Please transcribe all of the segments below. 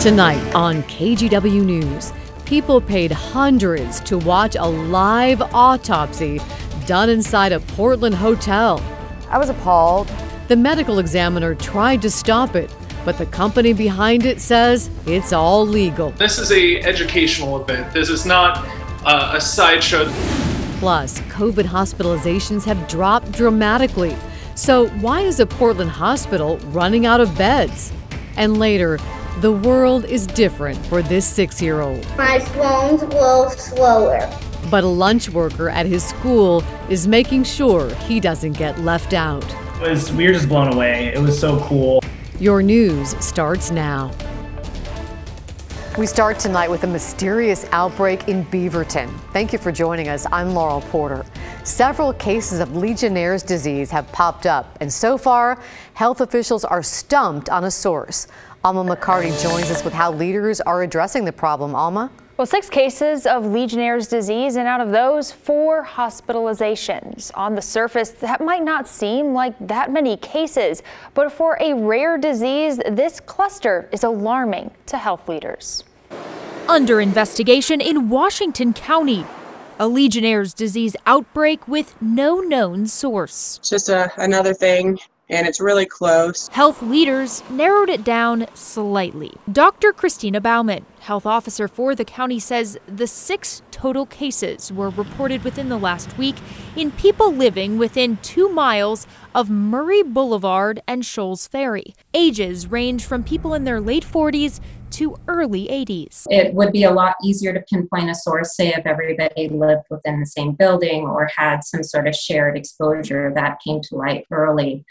Tonight on KGW News, people paid hundreds to watch a live autopsy done inside a Portland hotel. I was appalled. The medical examiner tried to stop it, but the company behind it says it's all legal. This is an educational event. This is not a sideshow. Plus, COVID hospitalizations have dropped dramatically. So why is a Portland hospital running out of beds? And later, the world is different for this 6-year-old. My bones grow slower. But a lunch worker at his school is making sure he doesn't get left out. We were just blown away. It was so cool. Your news starts now. We start tonight with a mysterious outbreak in Beaverton. Thank you for joining us. I'm Laurel Porter. Several cases of Legionnaire's disease have popped up, and so far, health officials are stumped on a source. Alma McCarty joins us with how leaders are addressing the problem. Alma? Well, 6 cases of Legionnaire's disease, and out of those, 4 hospitalizations. On the surface, that might not seem like that many cases, but for a rare disease, this cluster is alarming to health leaders. Under investigation in Washington County, a Legionnaire's disease outbreak with no known source. It's just another thing, and it's really close. Health leaders narrowed it down slightly. Dr. Christina Baumann, health officer for the county, says the 6 total cases were reported within the last week in people living within 2 miles of Murray Boulevard and Shoals Ferry. Ages range from people in their late 40s to early 80s. It would be a lot easier to pinpoint a source, say if everybody lived within the same building or had some sort of shared exposure that came to light early.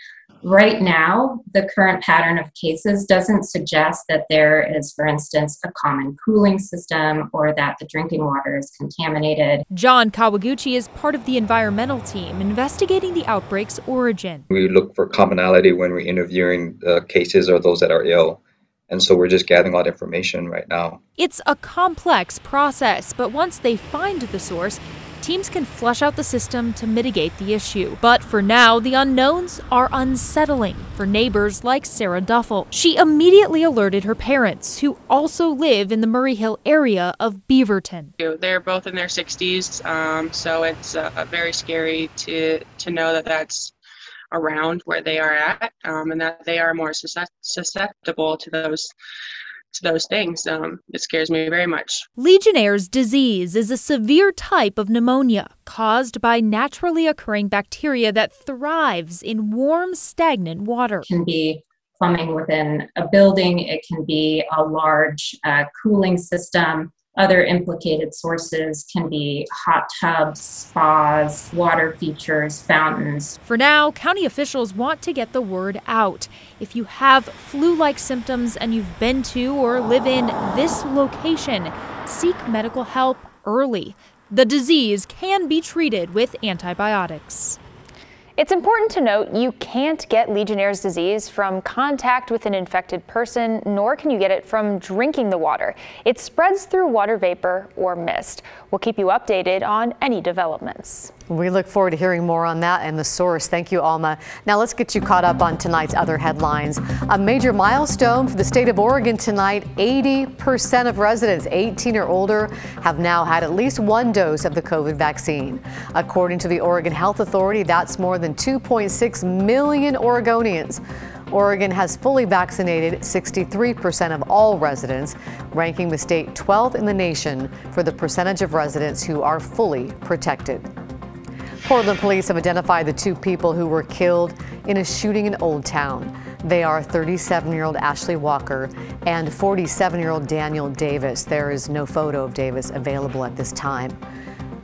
Right now, the current pattern of cases doesn't suggest that there is, for instance, a common cooling system or that the drinking water is contaminated. John Kawaguchi is part of the environmental team investigating the outbreak's origin. We look for commonality when we're interviewing cases or those that are ill. And so we're just gathering all that information right now. It's a complex process, but once they find the source, teams can flush out the system to mitigate the issue. But for now, the unknowns are unsettling for neighbors like Sarah Duffel. She immediately alerted her parents, who also live in the Murray Hill area of Beaverton. They're both in their 60s, so it's very scary to know that that's around where they are at, and that they are more susceptible to those things. It scares me very much. Legionnaire's disease is a severe type of pneumonia caused by naturally occurring bacteria that thrives in warm, stagnant water. It can be plumbing within a building. It can be a large cooling system. Other implicated sources can be hot tubs, spas, water features, fountains. For now, county officials want to get the word out. If you have flu-like symptoms and you've been to or live in this location, seek medical help early. The disease can be treated with antibiotics. It's important to note you can't get Legionnaire's disease from contact with an infected person, nor can you get it from drinking the water. It spreads through water vapor or mist. We'll keep you updated on any developments. We look forward to hearing more on that and the source. Thank you, Alma. Now let's get you caught up on tonight's other headlines. A major milestone for the state of Oregon tonight. 80% of residents 18 or older have now had at least 1 dose of the COVID vaccine. According to the Oregon Health Authority, that's more than 2.6 million Oregonians. Oregon has fully vaccinated 63% of all residents, ranking the state 12th in the nation for the percentage of residents who are fully protected. Portland police have identified the 2 people who were killed in a shooting in Old Town. They are 37-year-old Ashley Walker and 47-year-old Daniel Davis. There is no photo of Davis available at this time.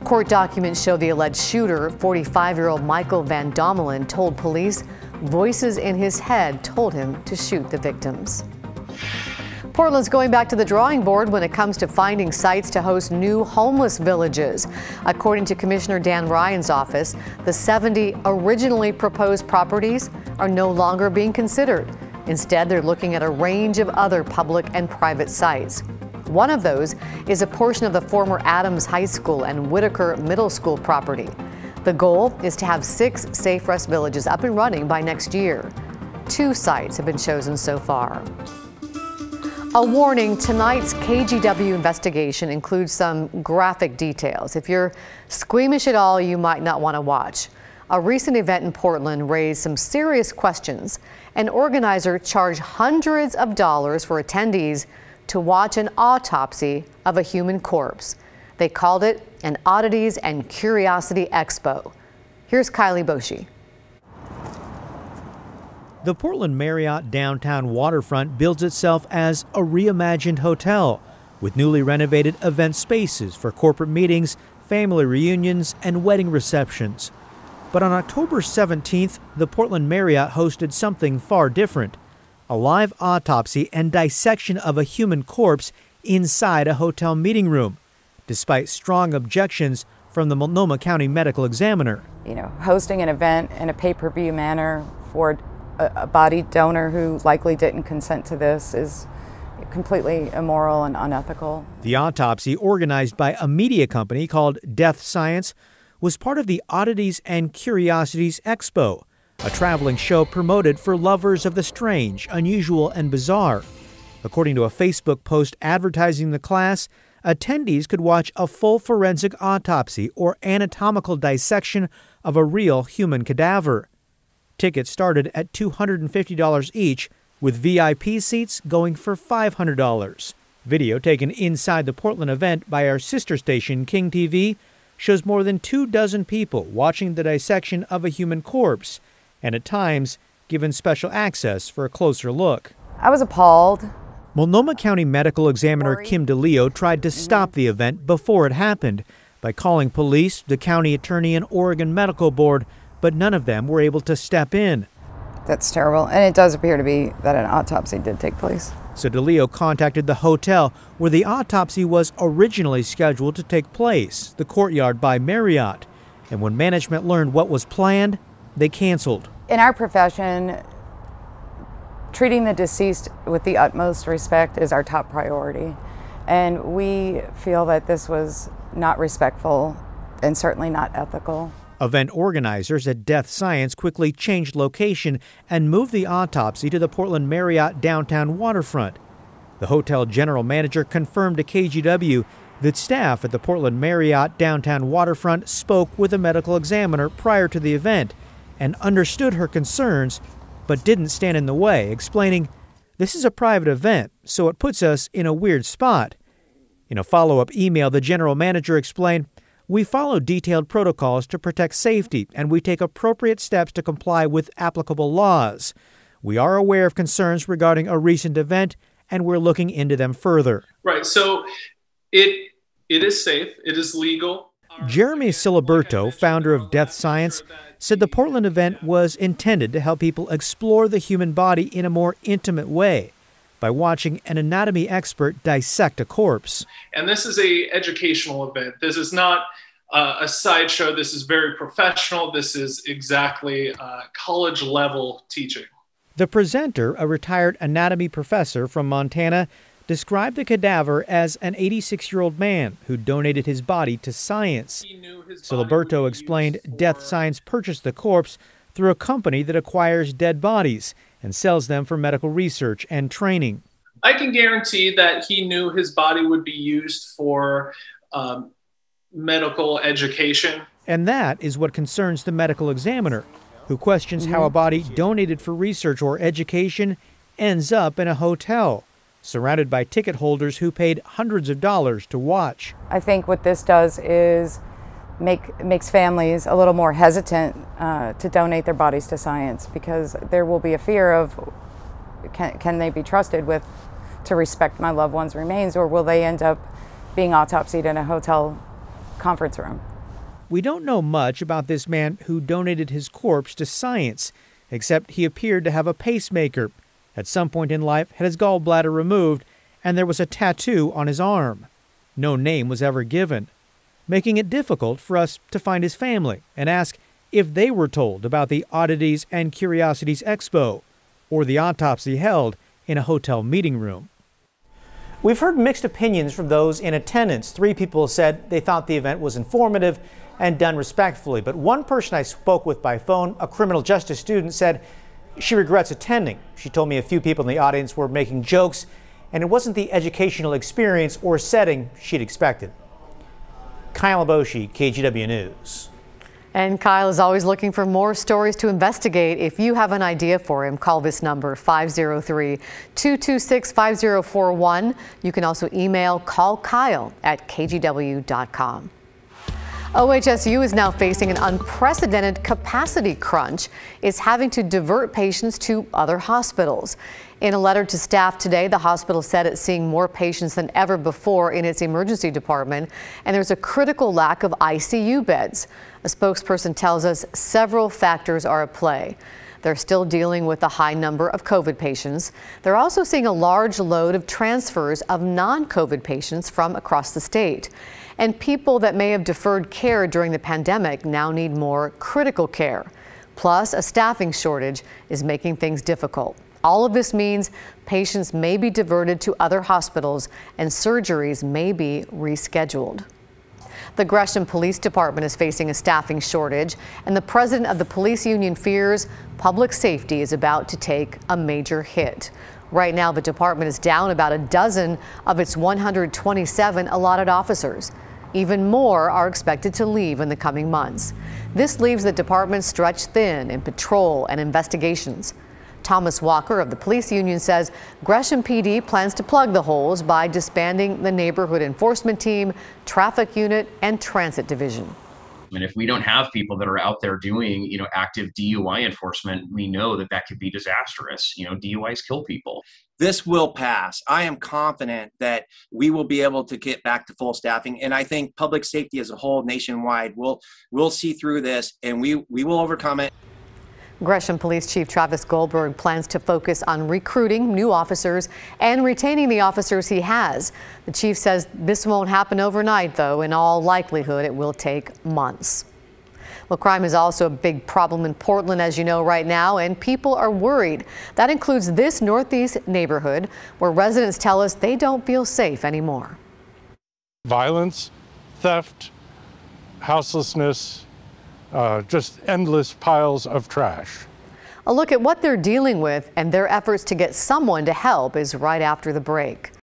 Court documents show the alleged shooter, 45-year-old Michael Van Dommelen, told police voices in his head told him to shoot the victims. Portland's going back to the drawing board when it comes to finding sites to host new homeless villages. According to Commissioner Dan Ryan's office, the 70 originally proposed properties are no longer being considered. Instead, they're looking at a range of other public and private sites. One of those is a portion of the former Adams High School and Whitaker Middle School property. The goal is to have 6 Safe Rest villages up and running by next year. 2 sites have been chosen so far. A warning, tonight's KGW investigation includes some graphic details. If you're squeamish at all, you might not want to watch. A recent event in Portland raised some serious questions. An organizer charged hundreds of dollars for attendees to watch an autopsy of a human corpse. They called it an Oddities and Curiosity Expo. Here's Kylie Boshi. The Portland Marriott downtown waterfront builds itself as a reimagined hotel with newly renovated event spaces for corporate meetings, family reunions, and wedding receptions. But on October 17th, the Portland Marriott hosted something far different: a live autopsy and dissection of a human corpse inside a hotel meeting room, despite strong objections from the Multnomah County Medical Examiner. Hosting an event in a pay-per-view manner for a body donor who likely didn't consent to this is completely immoral and unethical. The autopsy, organized by a media company called Death Science, was part of the Oddities and Curiosities Expo, a traveling show promoted for lovers of the strange, unusual, and bizarre. According to a Facebook post advertising the class, attendees could watch a full forensic autopsy or anatomical dissection of a real human cadaver. Tickets started at $250 each, with VIP seats going for $500. Video taken inside the Portland event by our sister station, King TV, shows more than 24 people watching the dissection of a human corpse, and at times given special access for a closer look. I was appalled. Multnomah County Medical Examiner Kim DeLeo tried to stop the event before it happened by calling police, the county attorney, and Oregon Medical Board, but none of them were able to step in. That's terrible, and it does appear to be that an autopsy did take place. So DeLeo contacted the hotel where the autopsy was originally scheduled to take place, the Courtyard by Marriott. And when management learned what was planned, they canceled. In our profession, treating the deceased with the utmost respect is our top priority. And we feel that this was not respectful and certainly not ethical. Event organizers at Death Science quickly changed location and moved the autopsy to the Portland Marriott downtown waterfront. The hotel general manager confirmed to KGW that staff at the Portland Marriott downtown waterfront spoke with a medical examiner prior to the event and understood her concerns, but didn't stand in the way, explaining, "This is a private event, so it puts us in a weird spot." In a follow-up email, the general manager explained, "We follow detailed protocols to protect safety, and we take appropriate steps to comply with applicable laws. We are aware of concerns regarding a recent event, and we're looking into them further." Right, so it is safe, it is legal. Jeremy Siliberto, founder of Death Science, said the Portland event was intended to help people explore the human body in a more intimate way by watching an anatomy expert dissect a corpse. And this is an educational event. This is not a sideshow. This is very professional. This is exactly college level teaching. The presenter, a retired anatomy professor from Montana, described the cadaver as an 86-year-old man who donated his body to science. Siliberto explained Death Science purchased the corpse through a company that acquires dead bodies and sells them for medical research and training. I can guarantee that he knew his body would be used for medical education. And that is what concerns the medical examiner, who questions how a body donated for research or education ends up in a hotel, surrounded by ticket holders who paid hundreds of dollars to watch. I think what this does is makes families a little more hesitant to donate their bodies to science, because there will be a fear of can they be trusted to respect my loved one's remains, or will they end up being autopsied in a hotel conference room? We don't know much about this man who donated his corpse to science, except he appeared to have a pacemaker, at some point in life had his gallbladder removed, and there was a tattoo on his arm. No name was ever given, making it difficult for us to find his family and ask if they were told about the Oddities and Curiosities Expo or the autopsy held in a hotel meeting room. We've heard mixed opinions from those in attendance. 3 people said they thought the event was informative and done respectfully, but one person I spoke with by phone, a criminal justice student, said she regrets attending. She told me a few people in the audience were making jokes and it wasn't the educational experience or setting she'd expected. Kyle Aboshi, KGW News. And Kyle is always looking for more stories to investigate. If you have an idea for him, call this number 503-226-5041. You can also email callkyle@kgw.com. OHSU is now facing an unprecedented capacity crunch. It's having to divert patients to other hospitals. In a letter to staff today, the hospital said it's seeing more patients than ever before in its emergency department, and there's a critical lack of ICU beds. A spokesperson tells us several factors are at play. They're still dealing with a high number of COVID patients. They're also seeing a large load of transfers of non-COVID patients from across the state. And people that may have deferred care during the pandemic now need more critical care. Plus, a staffing shortage is making things difficult. All of this means patients may be diverted to other hospitals and surgeries may be rescheduled. The Gresham Police Department is facing a staffing shortage, and the president of the police union fears public safety is about to take a major hit. Right now, the department is down about a dozen of its 127 allotted officers. Even more are expected to leave in the coming months. This leaves the department stretched thin in patrol and investigations. Thomas Walker of the police union says Gresham PD plans to plug the holes by disbanding the neighborhood enforcement team, traffic unit, and transit division. And if we don't have people that are out there doing, active DUI enforcement, we know that that could be disastrous. DUIs kill people. This will pass. I am confident that we will be able to get back to full staffing. And I think public safety as a whole nationwide will see through this, and we will overcome it. Gresham Police Chief Travis Goldberg plans to focus on recruiting new officers and retaining the officers he has. The chief says this won't happen overnight, though. In all likelihood, it will take months. Well, crime is also a big problem in Portland, as you know, right now, and people are worried. That includes this Northeast neighborhood where residents tell us they don't feel safe anymore. Violence, theft, houselessness, just endless piles of trash. A look at what they're dealing with and their efforts to get someone to help is right after the break.